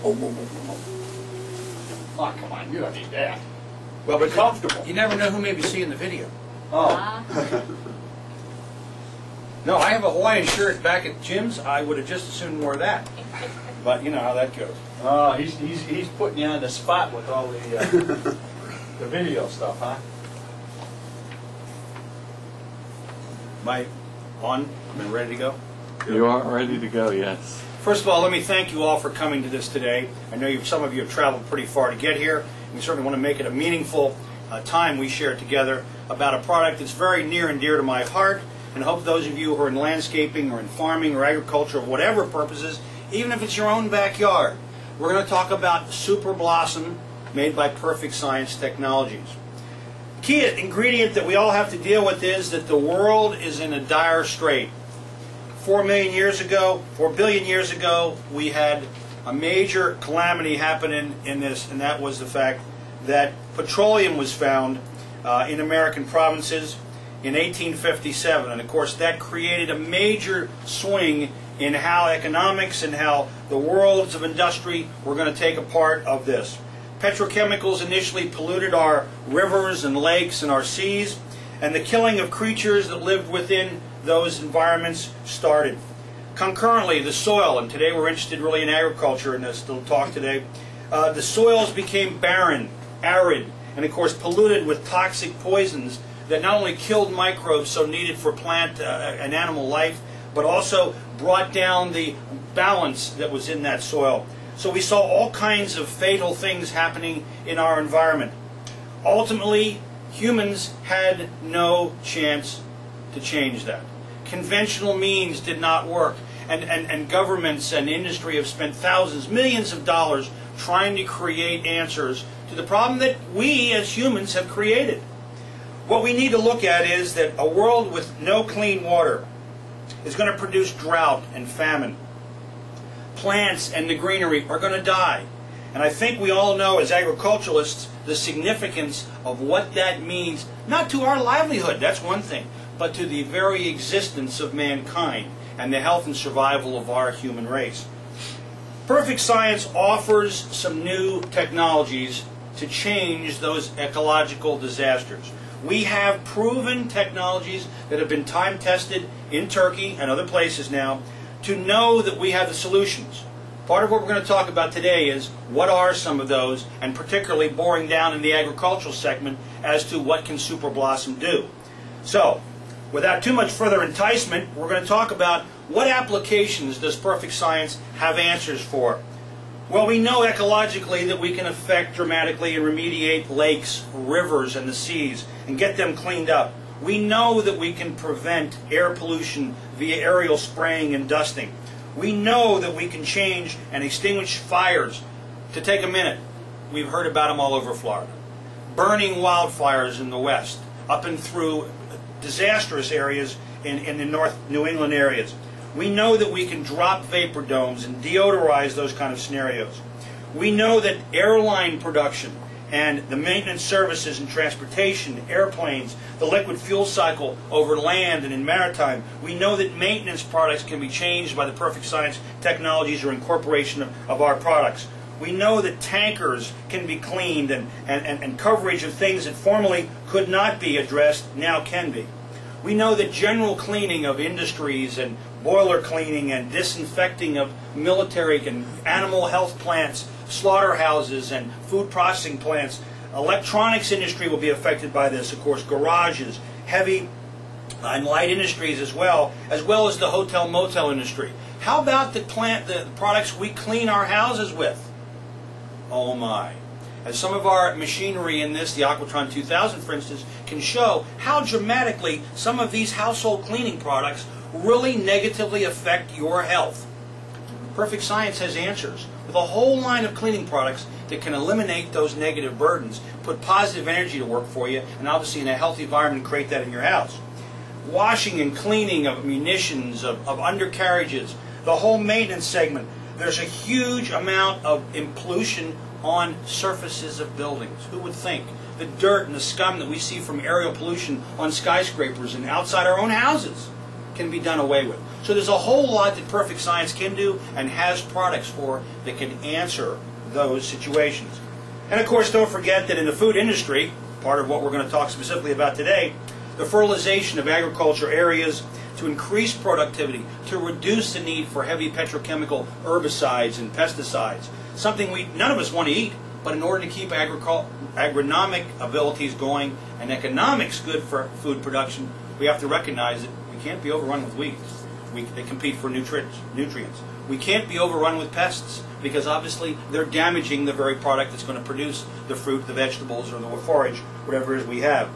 Oh, come on, you don't need that. Well, but Comfortable. you never know who may be seeing the video. Oh. No, I have a Hawaiian shirt back at Jim's. I would have just as soon wore that. But you know how that goes. Oh, he's putting you on the spot with all the the video stuff, huh? Am I on and ready to go? You are ready to go, yes. First of all, let me thank you all for coming to this today. I know some of you have traveled pretty far to get here. We certainly want to make it a meaningful time we share together about a product that's very near and dear to my heart, and I hope those of you who are in landscaping or in farming or agriculture or whatever purposes, even if it's your own backyard, we're going to talk about Super Blossom made by Perfect Science Technologies. Key ingredient that we all have to deal with is that the world is in a dire strait. 4 billion years ago, we had a major calamity happen in this, and that was the fact that petroleum was found in American provinces in 1857. And of course, that created a major swing in how economics and how the worlds of industry were going to take a part of this. Petrochemicals initially polluted our rivers and lakes and our seas, and the killing of creatures that lived within those environments started. Concurrently, the soil, and today we're interested really in agriculture in this little talk today, the soils became barren, arid, and of course polluted with toxic poisons that not only killed microbes so needed for plant and animal life, but also brought down the balance that was in that soil. So we saw all kinds of fatal things happening in our environment. Ultimately, humans had no chance to change that. Conventional means did not work, and governments and industry have spent thousands, millions of dollars trying to create answers to the problem that we as humans have created. What we need to look at is that a world with no clean water is going to produce drought and famine. Plants and the greenery are going to die. And I think we all know as agriculturalists the significance of what that means, not to our livelihood, that's one thing, but to the very existence of mankind and the health and survival of our human race. Perfect Science offers some new technologies to change those ecological disasters. We have proven technologies that have been time-tested in Turkey and other places now to know that we have the solutions. Part of what we're going to talk about today is what are some of those, and particularly boring down in the agricultural segment as to what can Super Blossom do. So, without too much further enticement, we're going to talk about what applications does Perfect Science have answers for. Well, we know ecologically that we can affect dramatically and remediate lakes, rivers, and the seas and get them cleaned up. We know that we can prevent air pollution via aerial spraying and dusting. We know that we can change and extinguish fires. To take a minute, we've heard about them all over Florida. Burning wildfires in the west, up and through disastrous areas in the North New England areas. We know that we can drop vapor domes and deodorize those kind of scenarios. We know that airline production and the maintenance services and transportation, airplanes, the liquid fuel cycle over land and in maritime, we know that maintenance products can be changed by the Perfect Science technologies or incorporation of our products. We know that tankers can be cleaned and coverage of things that formerly could not be addressed now can be. We know that general cleaning of industries and boiler cleaning and disinfecting of military and animal health plants, slaughterhouses and food processing plants. Electronics industry will be affected by this, of course, garages, heavy and light industries as well as the hotel motel industry. How about the products we clean our houses with? Oh my. As some of our machinery in this, the Aquatron 2000 for instance, can show how dramatically some of these household cleaning products really negatively affect your health. Perfect Science has answers with a whole line of cleaning products that can eliminate those negative burdens, put positive energy to work for you, and obviously in a healthy environment create that in your house. Washing and cleaning of munitions, of undercarriages, the whole maintenance segment. There's a huge amount of pollution on surfaces of buildings. Who would think? The dirt and the scum that we see from aerial pollution on skyscrapers and outside our own houses. can be done away with. So there's a whole lot that Perfect Science can do and has products for that can answer those situations. And of course, don't forget that in the food industry, part of what we're going to talk specifically about today, the fertilization of agriculture areas to increase productivity, to reduce the need for heavy petrochemical herbicides and pesticides, something none of us want to eat, but in order to keep agronomic abilities going and economics good for food production, we have to recognize that we can't be overrun with weeds. They compete for nutrients. We can't be overrun with pests because obviously they're damaging the very product that's going to produce the fruit, the vegetables, or the forage, whatever it is we have.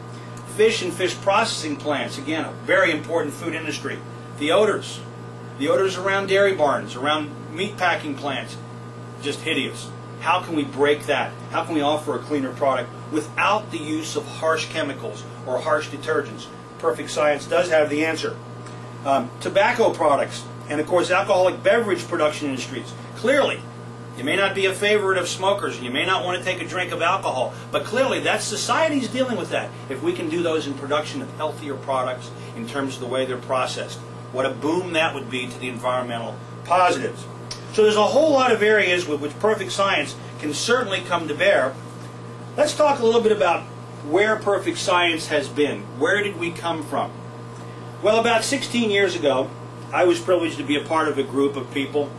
Fish and fish processing plants, again, a very important food industry. The odors around dairy barns, around meat packing plants, just hideous. How can we break that? How can we offer a cleaner product without the use of harsh chemicals or harsh detergents? Perfect Science does have the answer. Tobacco products, and of course alcoholic beverage production industries. Clearly, you may not be a favorite of smokers, and you may not want to take a drink of alcohol, but clearly that society's dealing with that. If we can do those in production of healthier products in terms of the way they're processed, what a boom that would be to the environmental positives. So there's a whole lot of areas with which Perfect Science can certainly come to bear. Let's talk a little bit about where Perfect Science has been. Where did we come from? Well, about 16 years ago, I was privileged to be a part of a group of people,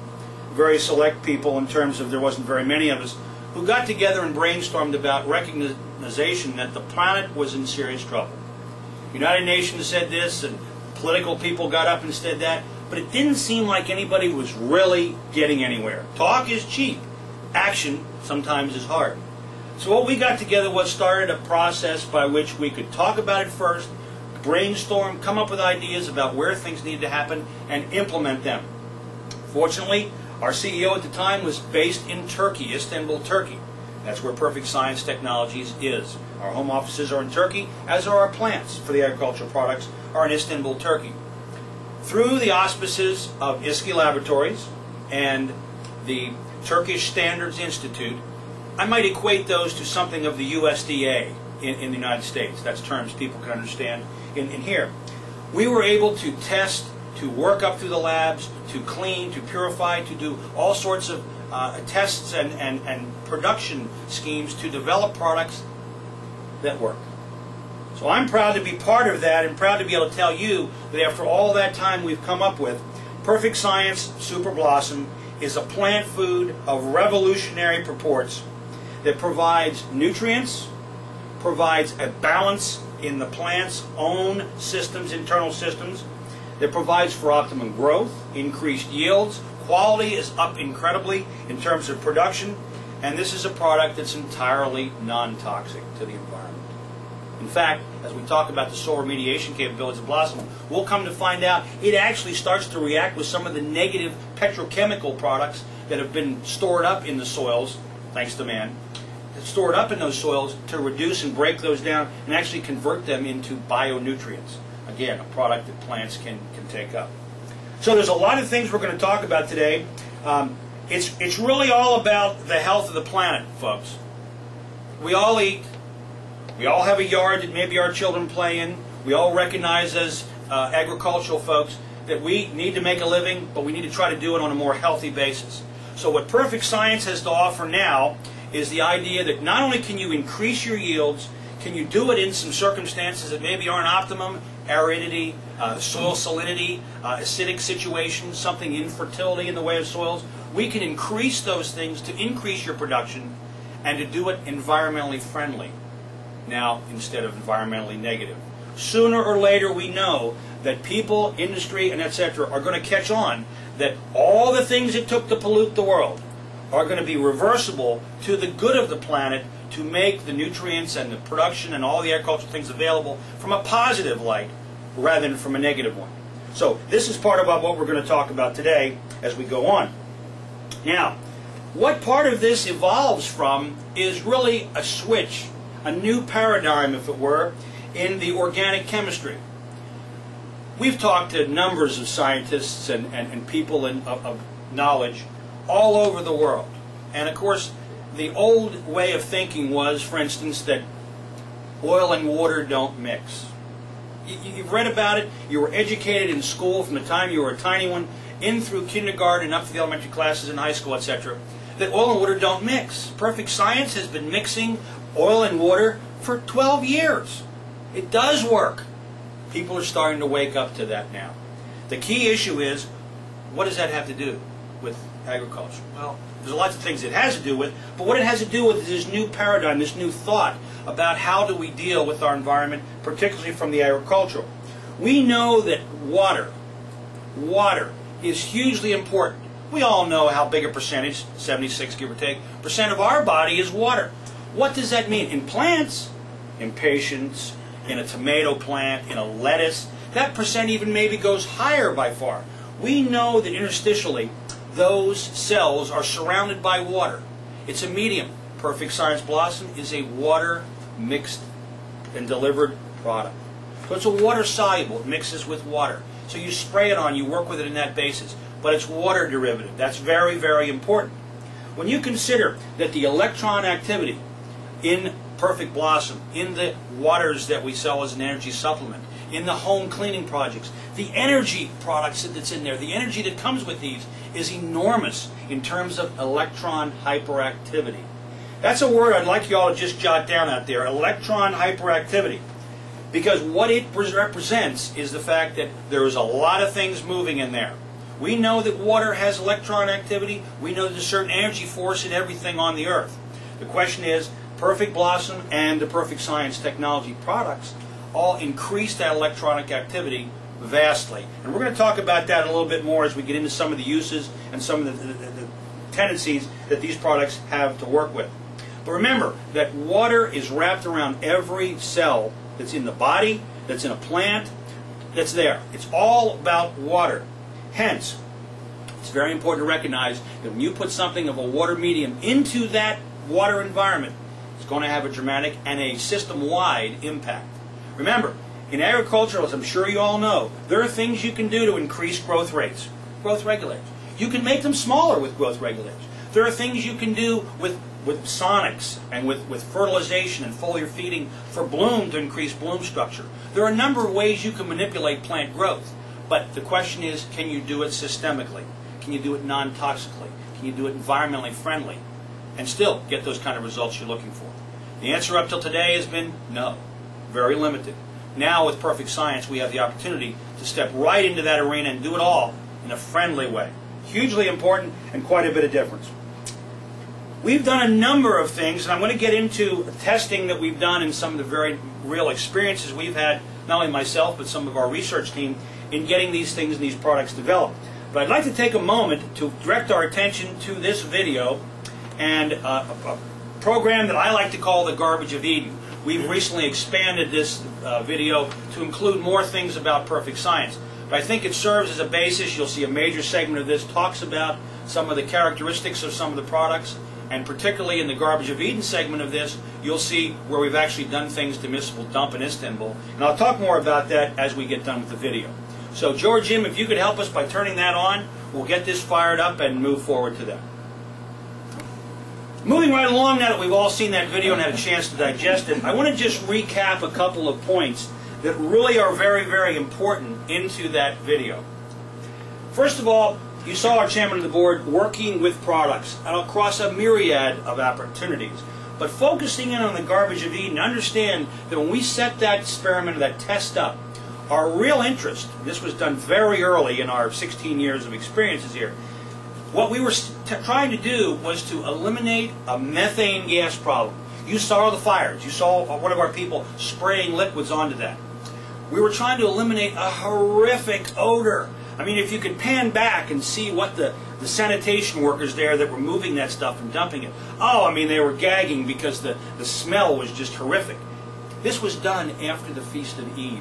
very select people in terms of there wasn't very many of us, who got together and brainstormed about recognition that the planet was in serious trouble. United Nations said this, and political people got up and said that, but it didn't seem like anybody was really getting anywhere. Talk is cheap. Action sometimes is hard. So what we got together was started a process by which we could talk about it first, brainstorm, come up with ideas about where things need to happen, and implement them. Fortunately, our CEO at the time was based in Turkey, Istanbul, Turkey. That's where Perfect Science Technologies is. Our home offices are in Turkey, as are our plants for the agricultural products are in Istanbul, Turkey. Through the auspices of ISKI Laboratories and the Turkish Standards Institute, I might equate those to something of the USDA in the United States. That's terms people can understand in here. We were able to test, to work up through the labs, to clean, to purify, to do all sorts of tests and production schemes to develop products that work. So I'm proud to be part of that and proud to be able to tell you that after all that time we've come up with, Perfect Science Super Blossom is a plant food of revolutionary purports that provides nutrients, provides a balance in the plant's own systems, internal systems, that provides for optimum growth, increased yields, quality is up incredibly in terms of production, and this is a product that's entirely non-toxic to the environment. In fact, as we talk about the soil remediation capabilities of Blossom, we'll come to find out it actually starts to react with some of the negative petrochemical products that have been stored up in the soils, thanks to man, stored up in those soils to reduce and break those down and actually convert them into bionutrients. Again, a product that plants can take up. So there's a lot of things we're going to talk about today. It's really all about the health of the planet, folks. We all eat. We all have a yard that maybe our children play in. We all recognize as agricultural folks that we need to make a living, but we need to try to do it on a more healthy basis. So what Perfect Science has to offer now is the idea that not only can you increase your yields, can you do it in some circumstances that maybe aren't optimum, aridity, soil salinity, acidic situations, something infertility in the way of soils. We can increase those things to increase your production and to do it environmentally friendly now instead of environmentally negative. Sooner or later we know that people, industry, and etc. are going to catch on that all the things it took to pollute the world are going to be reversible to the good of the planet to make the nutrients and the production and all the agricultural things available from a positive light rather than from a negative one. So this is part of what we're going to talk about today as we go on. Now, what part of this evolves from is really a switch, a new paradigm, if it were, in the organic chemistry. We've talked to numbers of scientists and people of knowledge all over the world. And of course, the old way of thinking was, for instance, that oil and water don't mix. You've read about it. You were educated in school from the time you were a tiny one, in through kindergarten and up to the elementary classes in high school, etc., that oil and water don't mix. Perfect Science has been mixing oil and water for 12 years. It does work. People are starting to wake up to that now. The key issue is, what does that have to do with agriculture? Well, there's lots of things it has to do with, but what it has to do with is this new paradigm, this new thought about how do we deal with our environment, particularly from the agricultural. We know that water is hugely important. We all know how big a percentage, 76 give or take, percent of our body is water. What does that mean? In plants, in patients, in a tomato plant, in a lettuce, that percent even maybe goes higher by far. We know that interstitially, those cells are surrounded by water. It's a medium. Perfect Science Blossom is a water mixed and delivered product. So it's a water soluble. It mixes with water. So you spray it on, you work with it in that basis. But it's water derivative. That's very, very important. When you consider that the electron activity in Perfect Blossom, in the waters that we sell as an energy supplement, in the home cleaning projects, the energy products that's in there, the energy that comes with these is enormous in terms of electron hyperactivity. That's a word I'd like you all to just jot down out there, electron hyperactivity. Because what it represents is the fact that there is a lot of things moving in there. We know that water has electron activity. We know there's a certain energy force in everything on the earth. The question is, Perfect Blossom and the Perfect Science technology products all increase that electronic activity vastly. And we're going to talk about that a little bit more as we get into some of the uses and some of the tendencies that these products have to work with. But remember that water is wrapped around every cell that's in the body, that's in a plant, that's there. It's all about water. Hence, it's very important to recognize that when you put something of a water medium into that water environment, it's going to have a dramatic and a system-wide impact. Remember, in agriculture, as I'm sure you all know, there are things you can do to increase growth rates, growth regulators. You can make them smaller with growth regulators. There are things you can do with sonics and with fertilization and foliar feeding for bloom to increase bloom structure. There are a number of ways you can manipulate plant growth. But the question is, can you do it systemically? Can you do it non-toxically? Can you do it environmentally friendly? And still get those kind of results you're looking for? The answer up till today has been no. Very limited. Now with Perfect Science, we have the opportunity to step right into that arena and do it all in a friendly way. Hugely important and quite a bit of difference. We've done a number of things, and I'm going to get into testing that we've done and some of the very real experiences we've had, not only myself, but some of our research team, in getting these things and these products developed. But I'd like to take a moment to direct our attention to this video and a program that I like to call the Garbage of Eden. We've recently expanded this video to include more things about Perfect Science. But I think it serves as a basis. You'll see a major segment of this talks about some of the characteristics of some of the products, and particularly in the Garbage of Eden segment of this, you'll see where we've actually done things to municipal dump in Istanbul. And I'll talk more about that as we get done with the video. So George, Jim, if you could help us by turning that on, we'll get this fired up and move forward to that. Moving right along, now that we've all seen that video and had a chance to digest it, I want to just recap a couple of points that really are very, very important into that video. First of all, you saw our chairman of the board working with products across a myriad of opportunities. But focusing in on the Garbage of Eden, understand that when we set that experiment, that test up, our real interest, this was done very early in our 16 years of experiences here, what we were trying to do was to eliminate a methane gas problem. You saw the fires. You saw one of our people spraying liquids onto that. We were trying to eliminate a horrific odor. I mean, if you could pan back and see what the sanitation workers there that were moving that stuff and dumping it, oh, I mean, they were gagging because the smell was just horrific. This was done after the Feast of Eve.